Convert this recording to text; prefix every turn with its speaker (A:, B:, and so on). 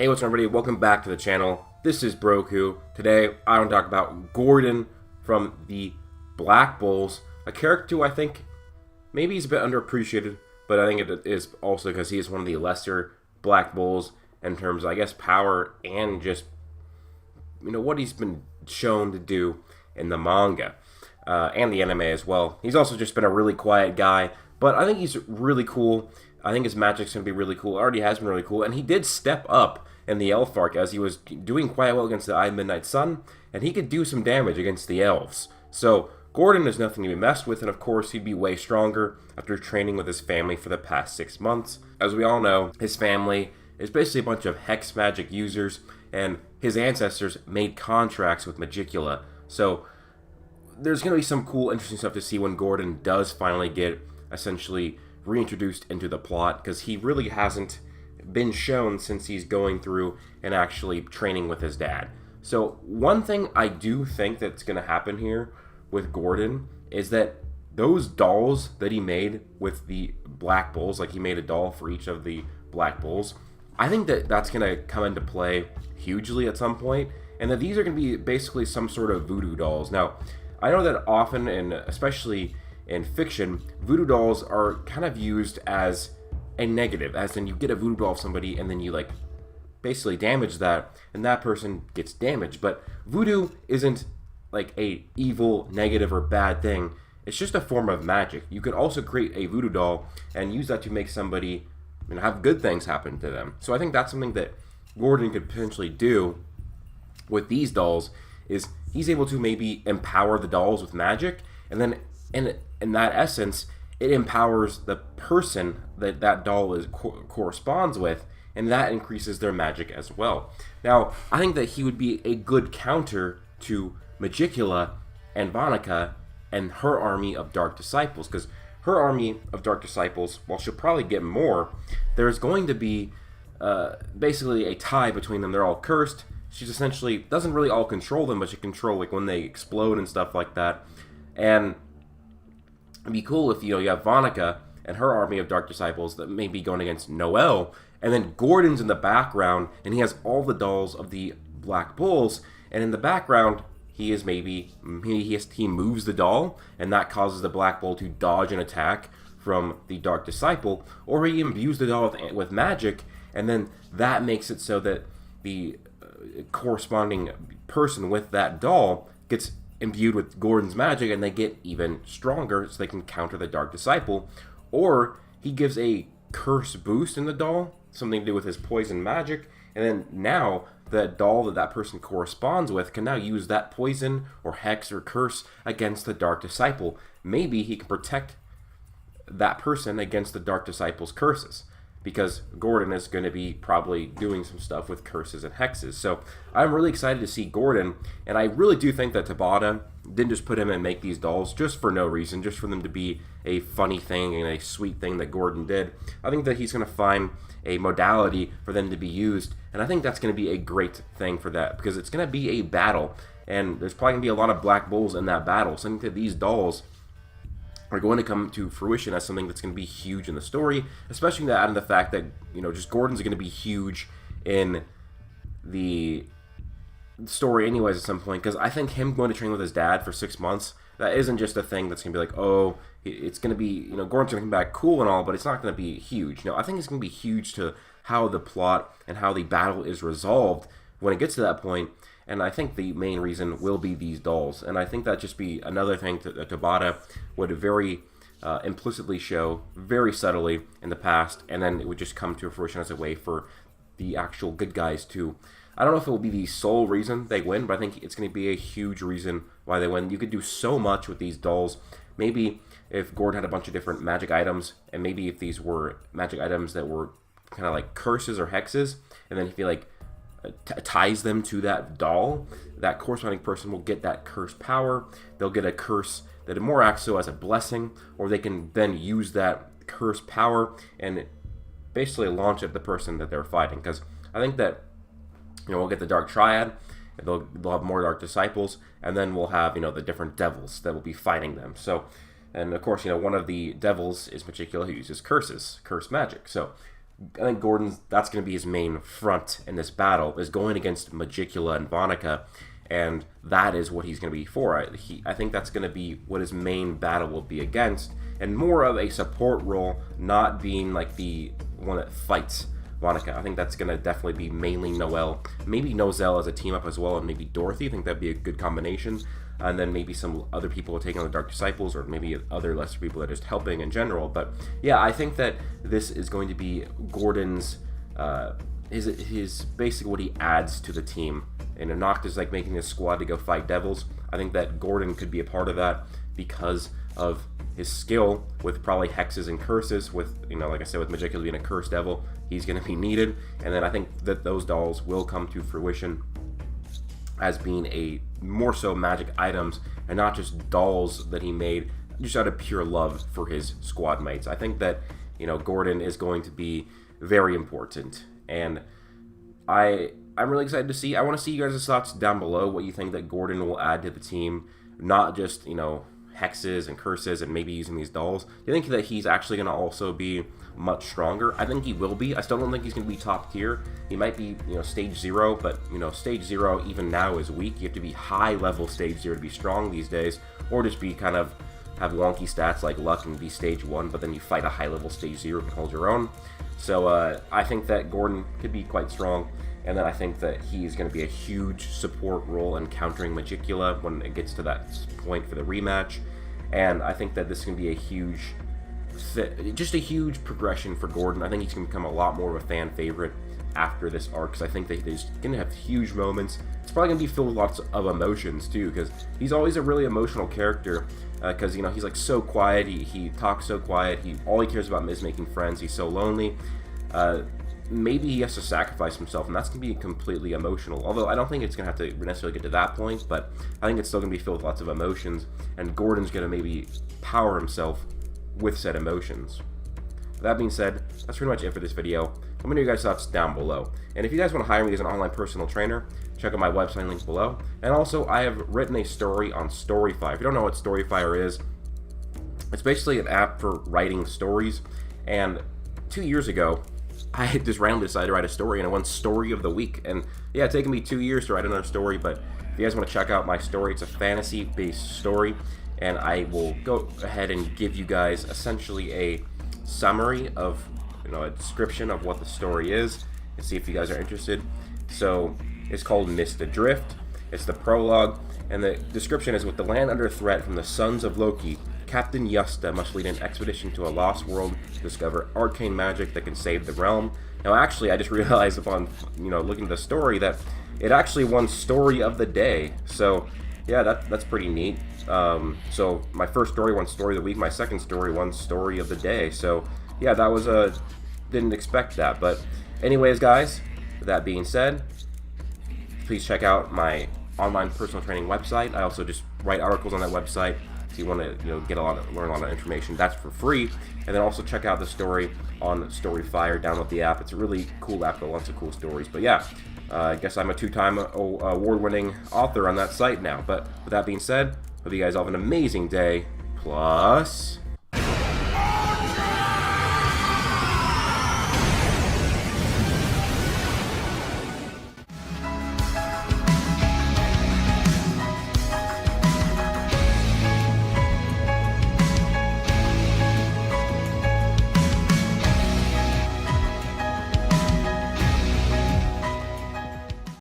A: Hey, what's up, everybody? Welcome back to the channel. This is Broku. Today, I want to talk about Gordon from the Black Bulls, a character who I think maybe he's a bit underappreciated, but I think it is also because he is one of the lesser Black Bulls in terms of, I guess, power and just, what he's been shown to do in the manga and the anime as well. He's also just been a really quiet guy, but I think he's really cool. I think his magic's going to be really cool. It already has been really cool. And he did step up in the Elf arc as he was doing quite well against the Eye of Midnight Sun. And he could do some damage against the Elves. So Gordon is nothing to be messed with. And of course, he'd be way stronger after training with his family for the past 6 months. As we all know, his family is basically a bunch of hex magic users. And his ancestors made contracts with Magicula. So there's going to be some cool, interesting stuff to see when Gordon does finally get essentially reintroduced into the plot, because he really hasn't been shown since he's going through and actually training with his dad. So one thing I do think that's going to happen here with Gordon is that those dolls that he made with the Black Bulls, like he made a doll for each of the Black Bulls, I think that that's going to come into play hugely at some point, and that these are going to be basically some sort of voodoo dolls. Now, I know that often, and especially in fiction, voodoo dolls are kind of used as a negative, as in you get a voodoo doll of somebody and then you basically damage that and that person gets damaged. But voodoo isn't like a evil, negative, or bad thing. It's just a form of magic. You could also create a voodoo doll and use that to make somebody have good things happen to them. So I think that's something that Gordon could potentially do with these dolls, is he's able to maybe empower the dolls with magic, and then in that essence, it empowers the person that that doll corresponds with, and that increases their magic as well. Now, I think that he would be a good counter to Magicula and Vonica and her army of Dark Disciples, because her army of Dark Disciples, while she'll probably get more, there's going to be basically a tie between them. They're all cursed. She's essentially doesn't really all control them, but she control when they explode and stuff like that. And it'd be cool if you have Vonica and her army of Dark Disciples that may be going against Noel, and then Gordon's in the background and he has all the dolls of the Black Bulls, and in the background he moves the doll, and that causes the Black Bull to dodge an attack from the Dark Disciple, or he imbues the doll with magic, and then that makes it so that the corresponding person with that doll gets imbued with Gordon's magic, and they get even stronger so they can counter the Dark Disciple. Or he gives a curse boost in the doll, something to do with his poison magic, and then now the doll that person corresponds with can now use that poison or hex or curse against the Dark Disciple. Maybe he can protect that person against the Dark Disciple's curses, because Gordon is going to be probably doing some stuff with curses and hexes. So I'm really excited to see Gordon, and I really do think that Tabata didn't just put him and make these dolls just for no reason, just for them to be a funny thing and a sweet thing that Gordon did. I think that he's going to find a modality for them to be used, and I think that's going to be a great thing for that, because it's going to be a battle, and there's probably going to be a lot of Black Bulls in that battle. So I think that these dolls are going to come to fruition as something that's going to be huge in the story, especially that and the fact that, just Gordon's going to be huge in the story anyways at some point, because I think him going to train with his dad for 6 months, that isn't just a thing that's going to be like, oh, it's going to be, Gordon's going to come back cool and all, but it's not going to be huge. No, I think it's going to be huge to how the plot and how the battle is resolved when it gets to that point. And I think the main reason will be these dolls. And I think that just be another thing that Tabata would very implicitly show, very subtly in the past, and then it would just come to fruition as a way for the actual good guys to, I don't know if it will be the sole reason they win, but I think it's going to be a huge reason why they win. You could do so much with these dolls. Maybe if Gordon had a bunch of different magic items, and maybe if these were magic items that were kind of like curses or hexes, and then if he ties them to that doll, that corresponding person will get that curse power. They'll get a curse that more acts so as a blessing, or they can then use that curse power and basically launch at the person that they're fighting. Because I think that we'll get the Dark Triad, and they'll have more Dark Disciples, and then we'll have the different devils that will be fighting them. So, and of course one of the devils is Magicula, who uses curse magic. So I think that's going to be his main front in this battle, is going against Magicula and Vonica, and that is what he's going to be for. I think that's going to be what his main battle will be against, and more of a support role, not being like the one that fights Vonica. I think that's going to definitely be mainly Noelle, maybe Nozel as a team up as well, and maybe Dorothy. I think that'd be a good combination. And then maybe some other people taking on the Dark Disciples, or maybe other lesser people that are just helping in general. But yeah, I think that this is going to be Gordon's, his basically what he adds to the team. And Noctis like making his squad to go fight devils. I think that Gordon could be a part of that because of his skill with probably hexes and curses. With, you know, like I said, with Magicula being a cursed devil, he's going to be needed. And then I think that those dolls will come to fruition as being a more so magic items and not just dolls that he made just out of pure love for his squad mates. I think that, you know, Gordon is going to be very important, and I'm really excited to see. I want to see you guys' thoughts down below, what you think that Gordon will add to the team, not just, you know, hexes and curses and maybe using these dolls. Do you think that he's actually going to also be much stronger? I think he will be. I still don't think he's going to be top tier. He might be, you know, stage 0, but, you know, stage 0 even now is weak. You have to be high level stage 0 to be strong these days, or just be kind of have wonky stats like luck and be stage 1, but then you fight a high level stage 0 and hold your own. So I think that Gordon could be quite strong, and then I think that he's going to be a huge support role in countering Magicula when it gets to that point for the rematch. And I think that this is going to be a huge, just a huge progression for Gordon. I think he's going to become a lot more of a fan favorite after this arc, because I think that he's going to have huge moments. It's probably going to be filled with lots of emotions too, because he's always a really emotional character. Because, you know, he's like so quiet, he talks so quiet, all he cares about is making friends, he's so lonely. Maybe he has to sacrifice himself, and that's going to be completely emotional. Although I don't think it's going to have to necessarily get to that point, but I think it's still going to be filled with lots of emotions, and Gordon's going to maybe power himself with said emotions. With that being said, that's pretty much it for this video. Let me know your guys' thoughts down below. And if you guys want to hire me as an online personal trainer, check out my website link below. And also, I have written a story on Storyfire. If you don't know what Storyfire is, it's basically an app for writing stories. And 2 years ago, I had just randomly decided to write a story, and it won Story of the Week. And yeah, it's taken me 2 years to write another story, but if you guys want to check out my story, it's a fantasy-based story, and I will go ahead and give you guys essentially a summary of, you know, a description of what the story is, and see if you guys are interested. So it's called Mist Adrift. It's the prologue, and the description is: with the land under threat from the sons of Loki, Captain Yusta must lead an expedition to a lost world to discover arcane magic that can save the realm. Now, actually, I just realized upon, you know, looking at the story that it actually won Story of the Day. So yeah, that's pretty neat. So my first story won Story of the Week. My second story won Story of the Day. So yeah, that was didn't expect that. But anyways, guys, with that being said, please check out my online personal training website. I also just write articles on that website. If you want to, you know, learn a lot of information, that's for free. And then also check out the story on Storyfire. Download the app. It's a really cool app with lots of cool stories. But yeah, I guess I'm a 2-time award-winning author on that site now. But with that being said, hope you guys all have an amazing day. Plus